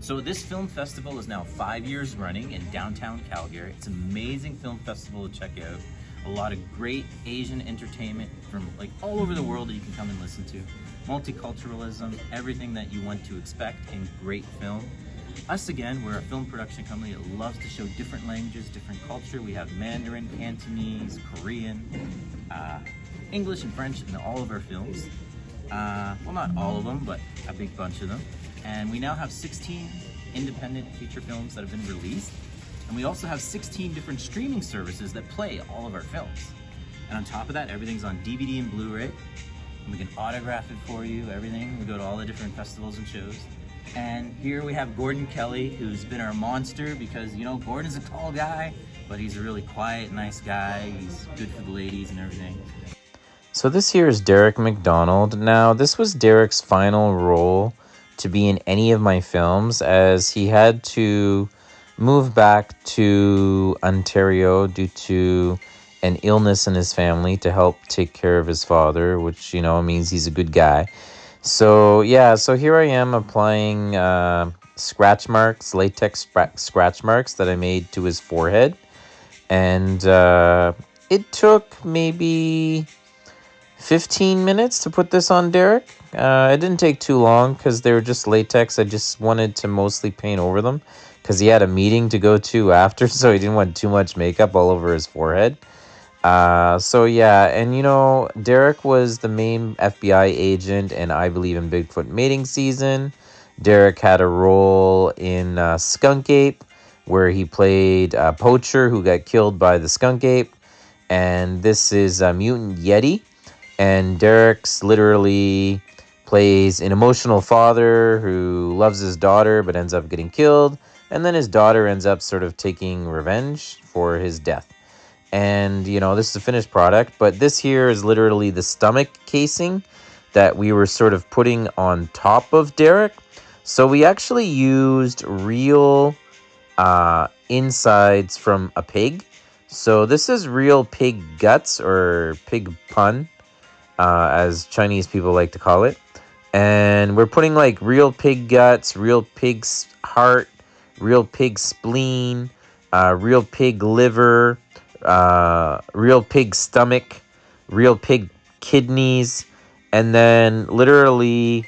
So this film festival is now 5 years running in downtown Calgary. It's an amazing film festival to check out. A lot of great Asian entertainment from like all over the world that you can come and listen to. Multiculturalism, everything that you want to expect in great film. Us again, we're a film production company that loves to show different languages, different culture. We have Mandarin, Cantonese, Korean, English and French in all of our films. Well, not all of them, but a big bunch of them. And we now have 16 independent feature films that have been released. And we also have 16 different streaming services that play all of our films. And on top of that, everything's on DVD and Blu-ray. And we can autograph it for you, everything. We go to all the different festivals and shows. And here we have Gordon Kelly, who's been our monster because, you know, Gordon's a tall guy, but he's a really quiet, nice guy. He's good for the ladies and everything. So this here is Derek McDonald. Now, this was Derek's final role to be in any of my films, as he had to move back to Ontario due to an illness in his family to help take care of his father, which, you know, means he's a good guy. So, yeah, so here I am applying scratch marks, latex scratch marks that I made to his forehead. And it took maybe 15 minutes to put this on Derek. It didn't take too long because they were just latex. I just wanted to mostly paint over them because he had a meeting to go to after, so he didn't want too much makeup all over his forehead. So yeah, and you know, Derek was the main FBI agent in I Believe in Bigfoot Mating Season. Derek had a role in Skunk Ape, where he played a poacher who got killed by the skunk ape. And this is Mutant Yeti. And Derek's literally plays an emotional father who loves his daughter but ends up getting killed. And then his daughter ends up sort of taking revenge for his death. And, you know, this is a finished product, but this here is literally the stomach casing that we were sort of putting on top of Derek. So we actually used real insides from a pig. So this is real pig guts, or pig pun, as Chinese people like to call it. And we're putting like real pig guts, real pig's heart, real pig spleen, real pig liver, real pig stomach, real pig kidneys, and then literally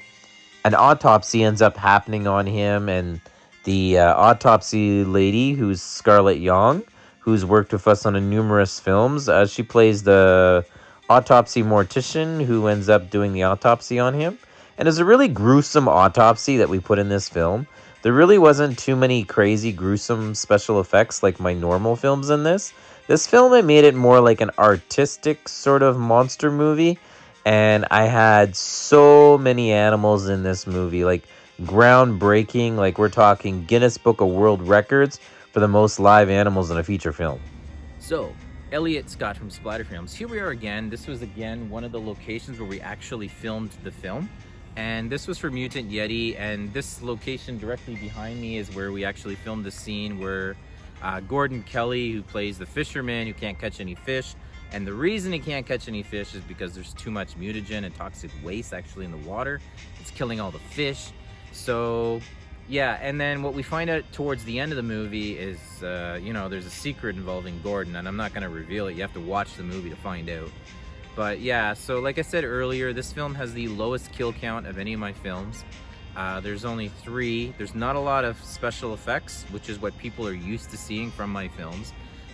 an autopsy ends up happening on him. And the autopsy lady, who's Scarlett Young, who's worked with us on numerous films, she plays the autopsy mortician who ends up doing the autopsy on him. And it's a really gruesome autopsy that we put in this film. There really wasn't too many crazy gruesome special effects like my normal films in this. This film, I made it more like an artistic sort of monster movie. And I had so many animals in this movie, like groundbreaking, like we're talking Guinness Book of World Records for the most live animals in a feature film. So, Elliot Scott from Splatter Films. Here we are again. This was again one of the locations where we actually filmed the film. And this was for Mutant Yeti, and this location directly behind me is where we actually filmed the scene where Gordon Kelly, who plays the fisherman who can't catch any fish, and the reason he can't catch any fish is because there's too much mutagen and toxic waste actually in the water. It's killing all the fish. So yeah, and then what we find out towards the end of the movie is, you know, there's a secret involving Gordon, and I'm not going to reveal it. You have to watch the movie to find out. But yeah, so like I said earlier, this film has the lowest kill count of any of my films. There's only 3. There's not a lot of special effects, which is what people are used to seeing from my films.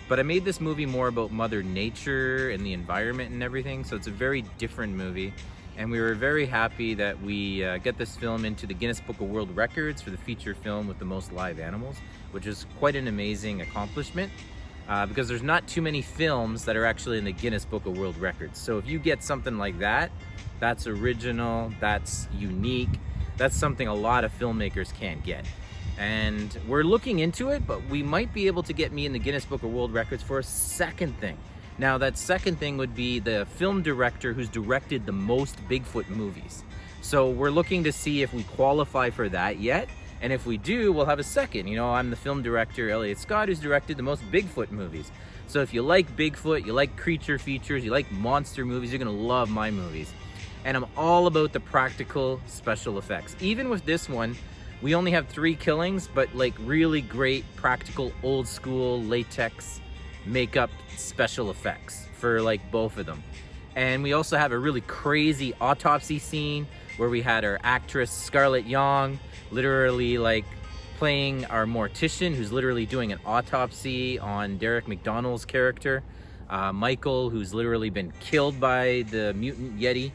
But I made this movie more about Mother Nature and the environment and everything, so it's a very different movie. And we were very happy that we get this film into the Guinness Book of World Records for the feature film with the most live animals, which is quite an amazing accomplishment. Because there's not too many films that are actually in the Guinness Book of World Records. So if you get something like that, that's original, that's unique, that's something a lot of filmmakers can't get. And we're looking into it, but we might be able to get me in the Guinness Book of World Records for a second thing. Now, that second thing would be the film director who's directed the most Bigfoot movies. So we're looking to see if we qualify for that yet. And if we do, we'll have a second. You know, I'm the film director, Elliot Scott, who's directed the most Bigfoot movies. So if you like Bigfoot, you like creature features, you like monster movies, you're gonna love my movies. And I'm all about the practical special effects. Even with this one, We only have 3 killings, but like really great practical old school latex makeup special effects for like both of them. And we also have a really crazy autopsy scene where we had our actress Scarlett Young literally like playing our mortician, who's literally doing an autopsy on Derek McDonald's character, Michael, who's literally been killed by the mutant Yeti.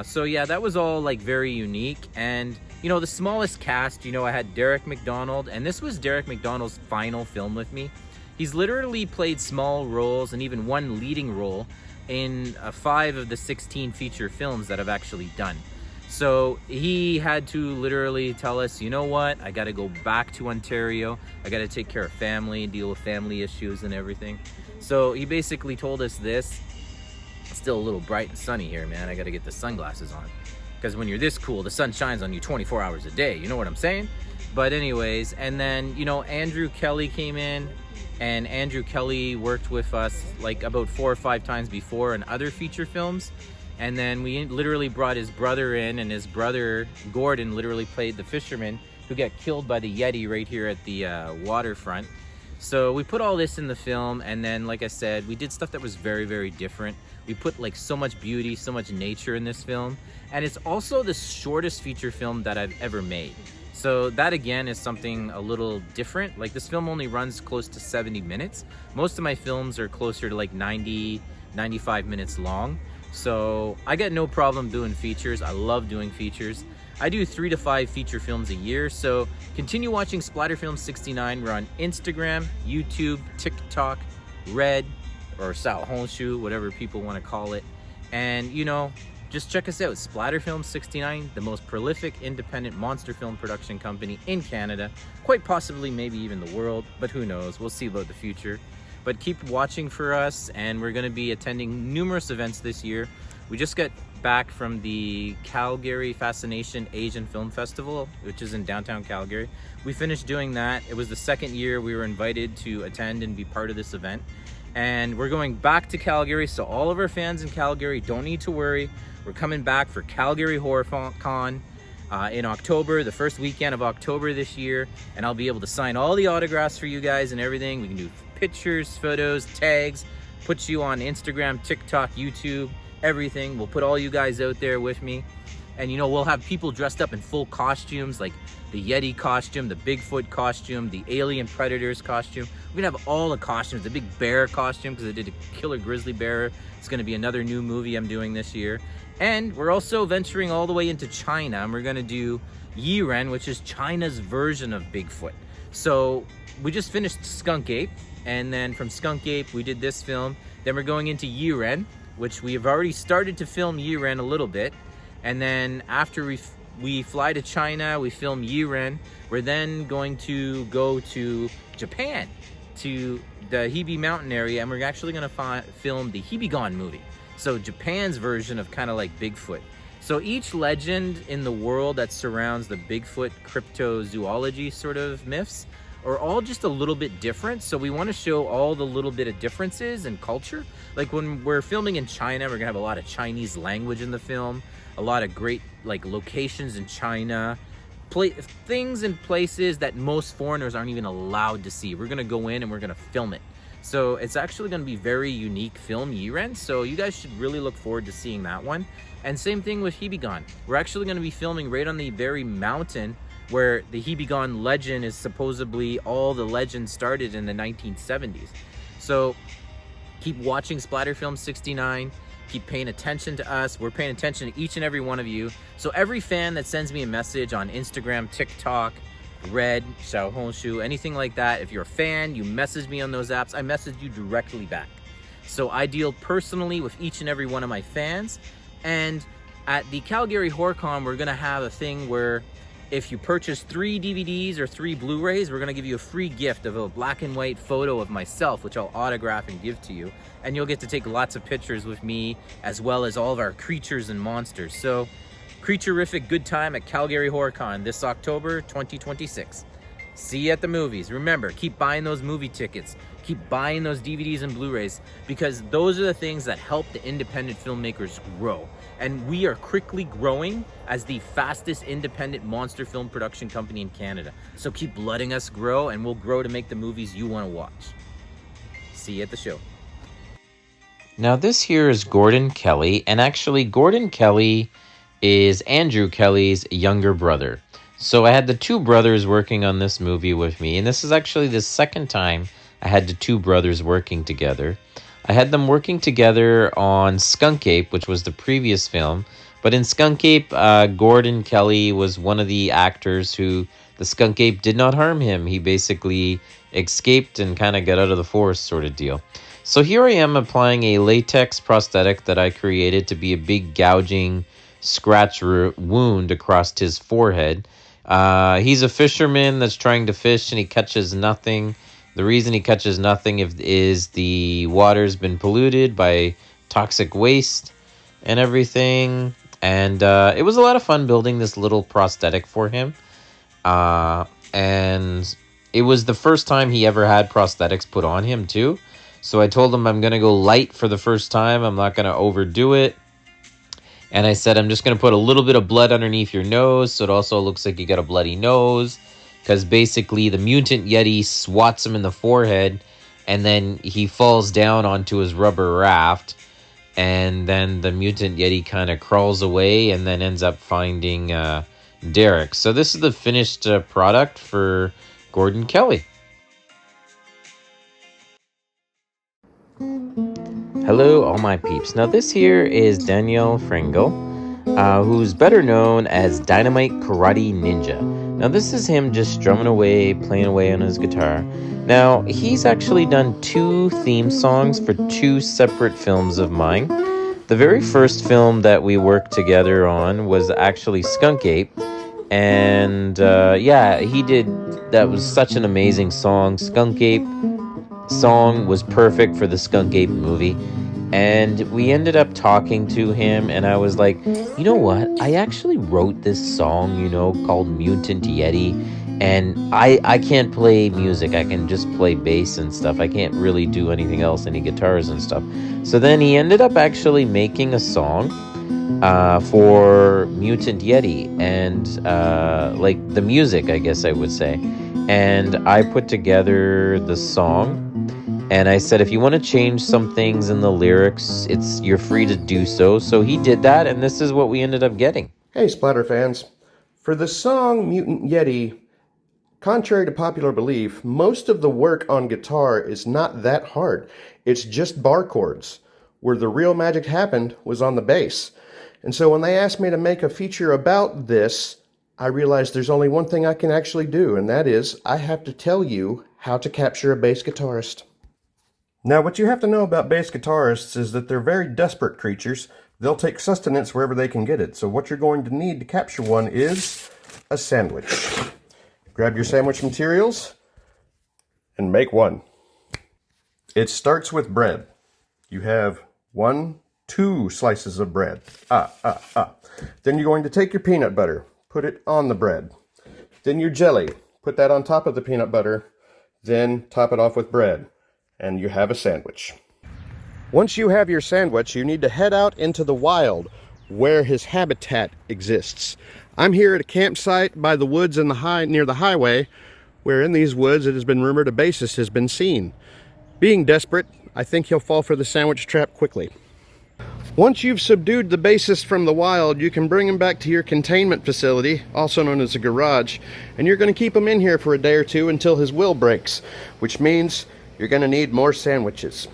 So yeah, that was all like very unique. And you know, the smallest cast, you know, I had Derek McDonald, and this was Derek McDonald's final film with me. He's literally played small roles and even one leading role in 5 of the 16 feature films that I've actually done. So he had to literally tell us, you know what, I gotta go back to Ontario. I gotta take care of family, deal with family issues and everything. So he basically told us this. It's still a little bright and sunny here, man. I gotta get the sunglasses on. Because when you're this cool, the sun shines on you 24 hours a day. You know what I'm saying? But anyways, and then, you know, Andrew Kelly came in. And Andrew Kelly worked with us like about 4 or 5 times before in other feature films. And then we literally brought his brother in, and his brother, Gordon, literally played the fisherman who got killed by the Yeti right here at the waterfront. So we put all this in the film, and then, like I said, we did stuff that was very, very different. We put like so much beauty, so much nature in this film. And it's also the shortest feature film that I've ever made. So that again is something a little different. Like this film only runs close to 70 minutes. Most of my films are closer to like 90, 95 minutes long. So I got no problem doing features. I love doing features. I do 3 to 5 feature films a year. So continue watching Splatterfilm 69. We're on Instagram, YouTube, TikTok, Red, or Sao Honshu, whatever people want to call it. And you know, just check us out, Splatterfilm 69, the most prolific independent monster film production company in Canada, quite possibly maybe even the world, but who knows, we'll see about the future. But keep watching for us, and we're going to be attending numerous events this year. We just got back from the Calgary Fascination Asian Film Festival, which is in downtown Calgary. We finished doing that. It was the 2nd year we were invited to attend and be part of this event. And we're going back to Calgary, so all of our fans in Calgary don't need to worry. We're coming back for Calgary Horror Con in October, the first weekend of October this year, and I'll be able to sign all the autographs for you guys and everything. We can do pictures, photos, tags, put you on Instagram, TikTok, YouTube, everything. We'll put all you guys out there with me. And you know, we'll have people dressed up in full costumes, like the Yeti costume, the Bigfoot costume, the Alien Predators costume. We're gonna have all the costumes, the big bear costume, because I did a killer grizzly bear. It's gonna be another new movie I'm doing this year. And we're also venturing all the way into China, and we're gonna do Yiren, which is China's version of Bigfoot. So we just finished Skunk Ape, and then from Skunk Ape, we did this film. Then we're going into Yiren, which we have already started to film Yiren a little bit. And then after we fly to China, we film Yiren. We're then going to go to Japan, to the Hebi Mountain area, and we're actually gonna film the Hebigon movie. So Japan's version of kind of like Bigfoot. So each legend in the world that surrounds the Bigfoot cryptozoology sort of myths are all just a little bit different. So we want to show all the little bit of differences in culture. Like when we're filming in China, we're gonna have a lot of Chinese language in the film, a lot of great like locations in China, things and places that most foreigners aren't even allowed to see. We're gonna go in and we're gonna film it. So it's actually going to be very unique film, Yiren. So you guys should really look forward to seeing that one. And same thing with Hebigon. We're actually going to be filming right on the very mountain where the Hebigon legend is supposedly all the legends started in the 1970s. So keep watching Splatterfilm 69. Keep paying attention to us. We're paying attention to each and every one of you. So every fan that sends me a message on Instagram, TikTok, Red, Sao Honshu, anything like that, if you're a fan, you message me on those apps, I message you directly back. So I deal personally with each and every one of my fans. And at the Calgary HorrorCon, we're gonna have a thing where if you purchase 3 DVDs or 3 Blu-rays, we're gonna give you a free gift of a black and white photo of myself, which I'll autograph and give to you. And you'll get to take lots of pictures with me, as well as all of our creatures and monsters. So creature-rific good time at Calgary HorrorCon this October 2026. See you at the movies. Remember, keep buying those movie tickets. Keep buying those DVDs and Blu-rays, because those are the things that help the independent filmmakers grow. And we are quickly growing as the fastest independent monster film production company in Canada. So keep letting us grow, and we'll grow to make the movies you want to watch. See you at the show. Now this here is Gordon Kelly, and actually Gordon Kelly is Andrew Kelly's younger brother. So I had the two brothers working on this movie with me, and this is actually the second time I had the two brothers working together. I had them working together on Skunk Ape, which was the previous film. But in Skunk Ape, Gordon Kelly was one of the actors who the Skunk Ape did not harm him. He basically escaped and kind of got out of the forest sort of deal. So here I am applying a latex prosthetic that I created to be a big gouging scratch wound across his forehead. He's a fisherman that's trying to fish, and he catches nothing. The reason he catches nothing is the water's been polluted by toxic waste and everything. And it was a lot of fun building this little prosthetic for him. And it was the first time he ever had prosthetics put on him too. So I told him I'm going to go light for the first time. I'm not going to overdo it. And I said, I'm just going to put a little bit of blood underneath your nose, so it also looks like you got a bloody nose. Because basically the mutant Yeti swats him in the forehead, and then he falls down onto his rubber raft. And then the mutant Yeti kind of crawls away and then ends up finding Derek. So this is the finished product for Gordon Kelly. Hello, all my peeps. Now, this here is Daniel Frengel, who's better known as Dynamite Karate Ninja. Now, this is him just strumming away, playing away on his guitar. Now, he's actually done 2 theme songs for 2 separate films of mine. The very first film that we worked together on was actually Skunk Ape. And, he did. That was such an amazing song. Skunk Ape song was perfect for the Skunk Ape movie. And we ended up talking to him, and I was like, you know what? I actually wrote this song, called Mutant Yeti, and I can't play music. I can just play bass and stuff. I can't really do anything else, any guitars and stuff. So then he ended up actually making a song for Mutant Yeti, and like the music, I guess I would say. And I put together the song. And I said, if you want to change some things in the lyrics, you're free to do so. So he did that, and this is what we ended up getting. Hey, Splatter fans. For the song Mutant Yeti, contrary to popular belief, most of the work on guitar is not that hard. It's just bar chords. Where the real magic happened was on the bass. And so when they asked me to make a feature about this, I realized there's only one thing I can actually do, and that is I have to tell you how to capture a bass guitarist. Now, what you have to know about bass guitarists is that they're very desperate creatures. They'll take sustenance wherever they can get it. So what you're going to need to capture one is a sandwich. Grab your sandwich materials and make one. It starts with bread. You have 2 slices of bread. Then you're going to take your peanut butter, put it on the bread. Then your jelly, put that on top of the peanut butter, then top it off with bread. And you have a sandwich. Once you have your sandwich, you need to head out into the wild where his habitat exists. I'm here at a campsite by the woods in near the highway, where in these woods it has been rumored a bassist has been seen. Being desperate, I think he'll fall for the sandwich trap quickly. Once you've subdued the bassist from the wild, you can bring him back to your containment facility, also known as a garage, and you're going to keep him in here for a day or 2 until his will breaks, which means you're going to need more sandwiches.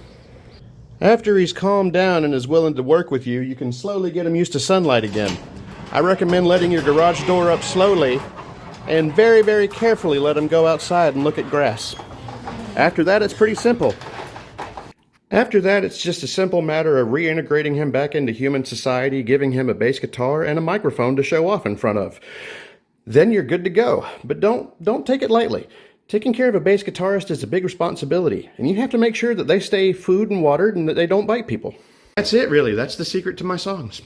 After he's calmed down and is willing to work with you, you can slowly get him used to sunlight again. I recommend letting your garage door up slowly and very, very carefully let him go outside and look at grass. After that, it's pretty simple. After that, it's just a simple matter of reintegrating him back into human society, giving him a bass guitar and a microphone to show off in front of. Then you're good to go, but don't take it lightly. Taking care of a bass guitarist is a big responsibility, and you have to make sure that they stay food and watered and that they don't bite people. That's it, really. That's the secret to my songs.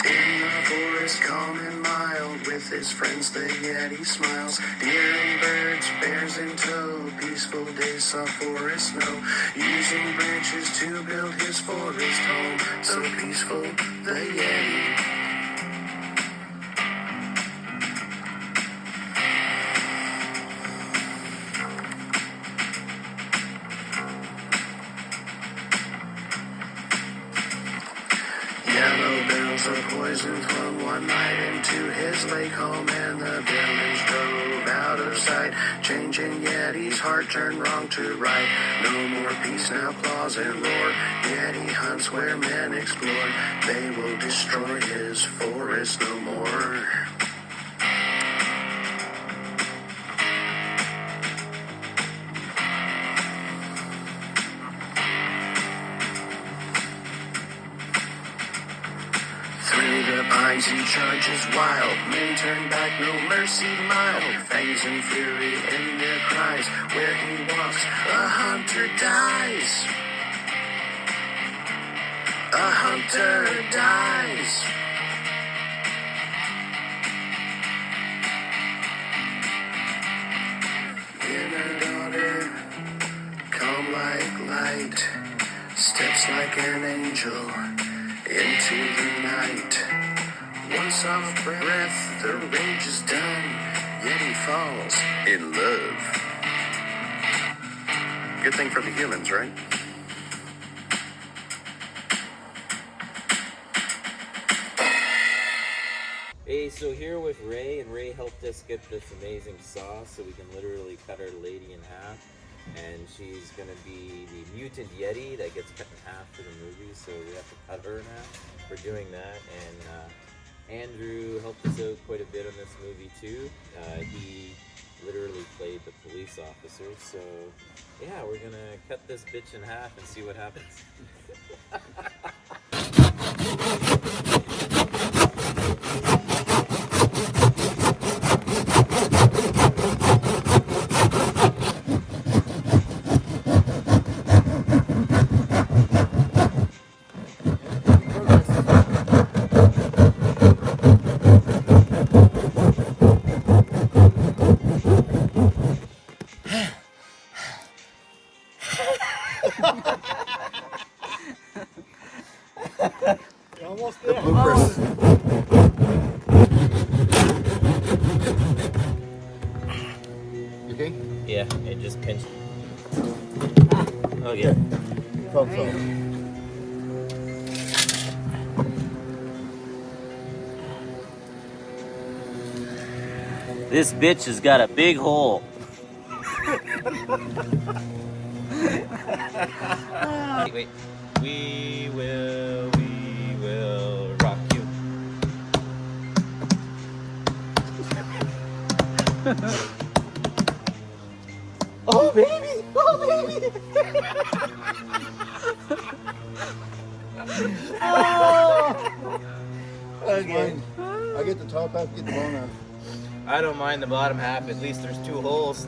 In a voice calm and mild with with his friends, the Yeti smiles. Deer and birds, bears in tow, peaceful days, soft forest snow. Using branches to build his forest home, so peaceful, the Yeti. Yellow bells of poison flung one night into his lake home, and the villains drove out of sight. Changing Yeti's heart turned wrong to right. No more peace, now claws and roar. Yeti hunts where men explore. They will destroy his forest no more. Through the pines he charges wild, men turn back, no mercy mild. Fangs and fury in their cries, where he walks, a hunter dies. A hunter dies. Inner daughter, calm like light, steps like an angel into the night. One soft breath, the rage is done. Yeti falls in love. Good thing for the humans, right? Hey, so here with Ray, and Ray helped us get this amazing saw so we can literally cut our lady in half. And she's gonna be the mutant Yeti that gets cut in half for the movie, so we have to cut her in half. We're doing that, and Andrew helped us out quite a bit on this movie too. He literally played the police officer, so yeah, we're gonna cut this bitch in half and see what happens. You're almost there. Bloopers. You okay? Yeah, it just pinched. Oh yeah. Hope so. This bitch has got a big hole. Wait. We will rock you. Oh baby! Oh baby! Oh! Okay. I get the top half, get the bone half. I don't mind the bottom half, at least there's 2 holes.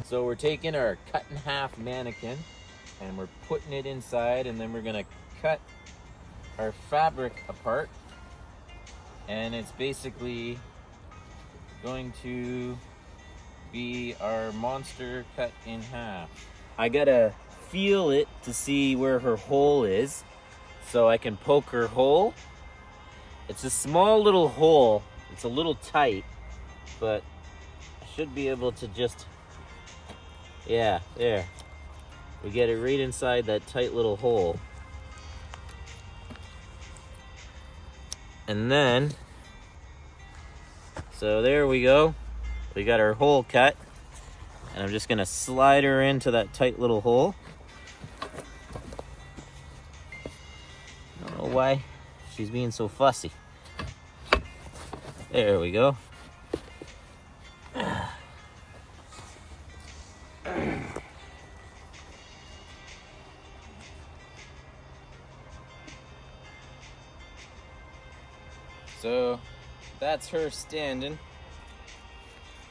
So we're taking our cut in half mannequin and we're putting it inside, and then we're gonna cut our fabric apart, and it's basically going to be our monster cut in half. I gotta feel it to see where her hole is so I can poke her hole. It's a small little hole. It's a little tight, but I should be able to just, yeah, there. We get it right inside that tight little hole. And then, so there we go. We got our hole cut. And I'm just gonna slide her into that tight little hole. I don't know why she's being so fussy. There we go. So that's her standing.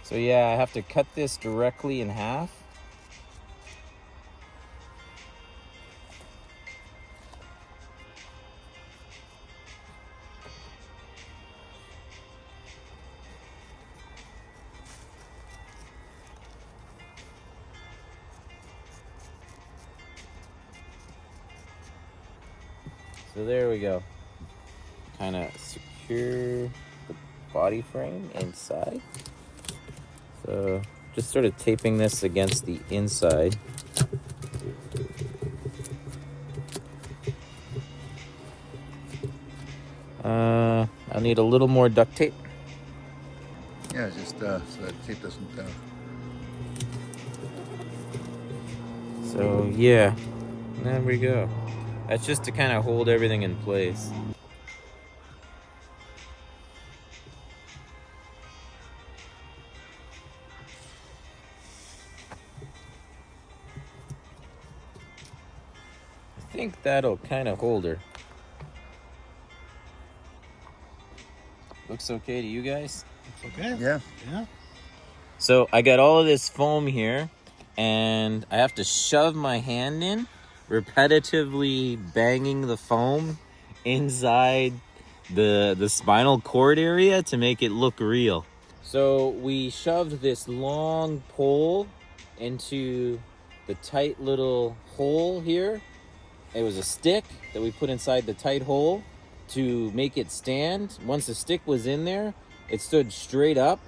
So yeah, I have to cut this directly in half. So there we go. Kind of secure the body frame inside. So just sort of taping this against the inside. I'll need a little more duct tape. Yeah, just so that tape doesn't. So yeah, there we go. That's just to kind of hold everything in place. I think that'll kind of hold her. Looks okay to you guys? Okay. Yeah. Yeah. So I got all of this foam here, and I have to shove my hand in, repetitively banging the foam inside the spinal cord area to make it look real. So we shoved this long pole into the tight little hole here. It was a stick that we put inside the tight hole to make it stand. Once the stick was in there, it stood straight up.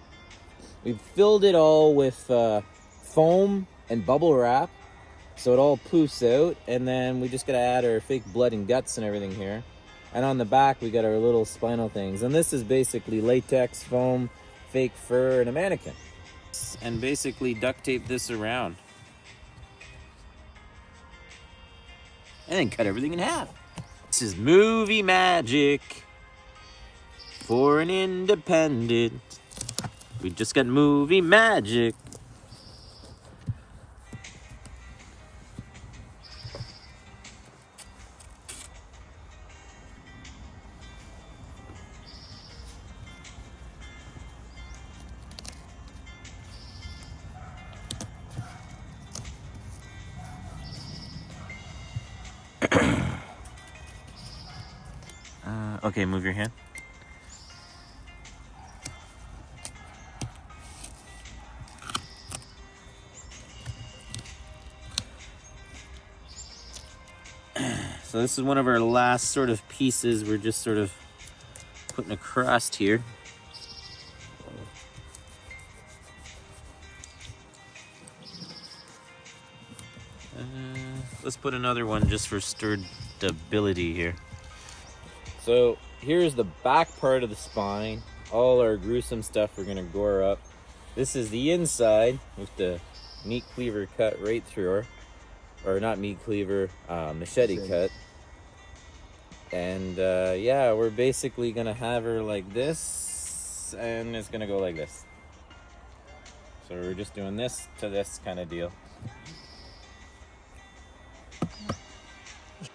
We filled it all with foam and bubble wrap, so it all poofs out, and then we just gotta add our fake blood and guts and everything here. And on the back, we got our little spinal things. And this is basically latex, foam, fake fur, and a mannequin. And basically duct tape this around. And then cut everything in half. This is movie magic for an independent. We just got movie magic. Okay, move your hand. So this is one of our last sort of pieces. We're just sort of putting a crust here. Let's put another one just for stability here. So here's the back part of the spine. All our gruesome stuff we're gonna gore up. This is the inside with the meat cleaver cut right through her. Or not meat cleaver, machete cut. And yeah, we're basically gonna have her like this, and it's gonna go like this. So we're just doing this to this kind of deal.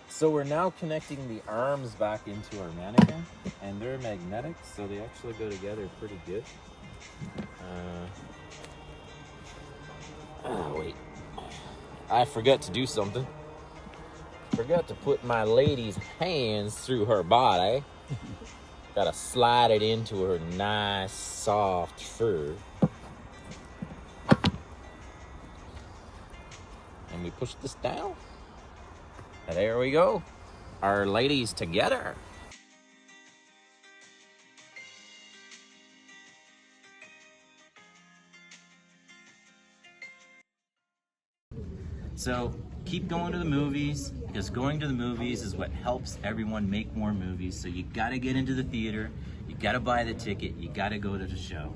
So we're now connecting the arms back into our mannequin, and they're magnetic, so they actually go together pretty good. Wait. I forgot to do something. Forgot to put my lady's hands through her body. Gotta slide it into her nice, soft fur. And we push this down. And there we go. Our ladies together. So keep going to the movies, because going to the movies is what helps everyone make more movies. So you gotta get into the theater, you gotta buy the ticket, you gotta go to the show.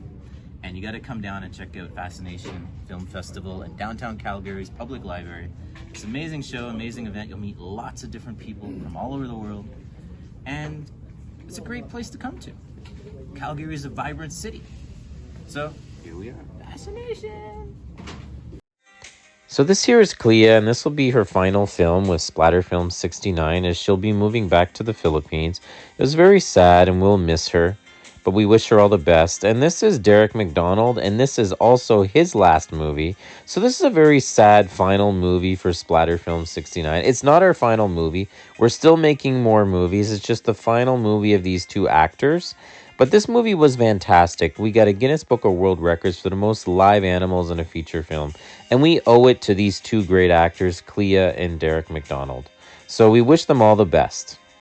And you gotta come down and check out Fascination Film Festival in downtown Calgary's public library. It's an amazing show, amazing event. You'll meet lots of different people from all over the world. And it's a great place to come to. Calgary is a vibrant city. So here we are, Fascination. So this here is Clea, and this will be her final film with Splatter Film 69, as she'll be moving back to the Philippines. It was very sad, and we'll miss her, but we wish her all the best. And this is Derek McDonald, and this is also his last movie. So this is a very sad final movie for Splatter Film 69. It's not our final movie. We're still making more movies. It's just the final movie of these two actors. But this movie was fantastic. We got a Guinness Book of World Records for the most live animals in a feature film. And we owe it to these two great actors, Clea and Derek McDonald. So we wish them all the best.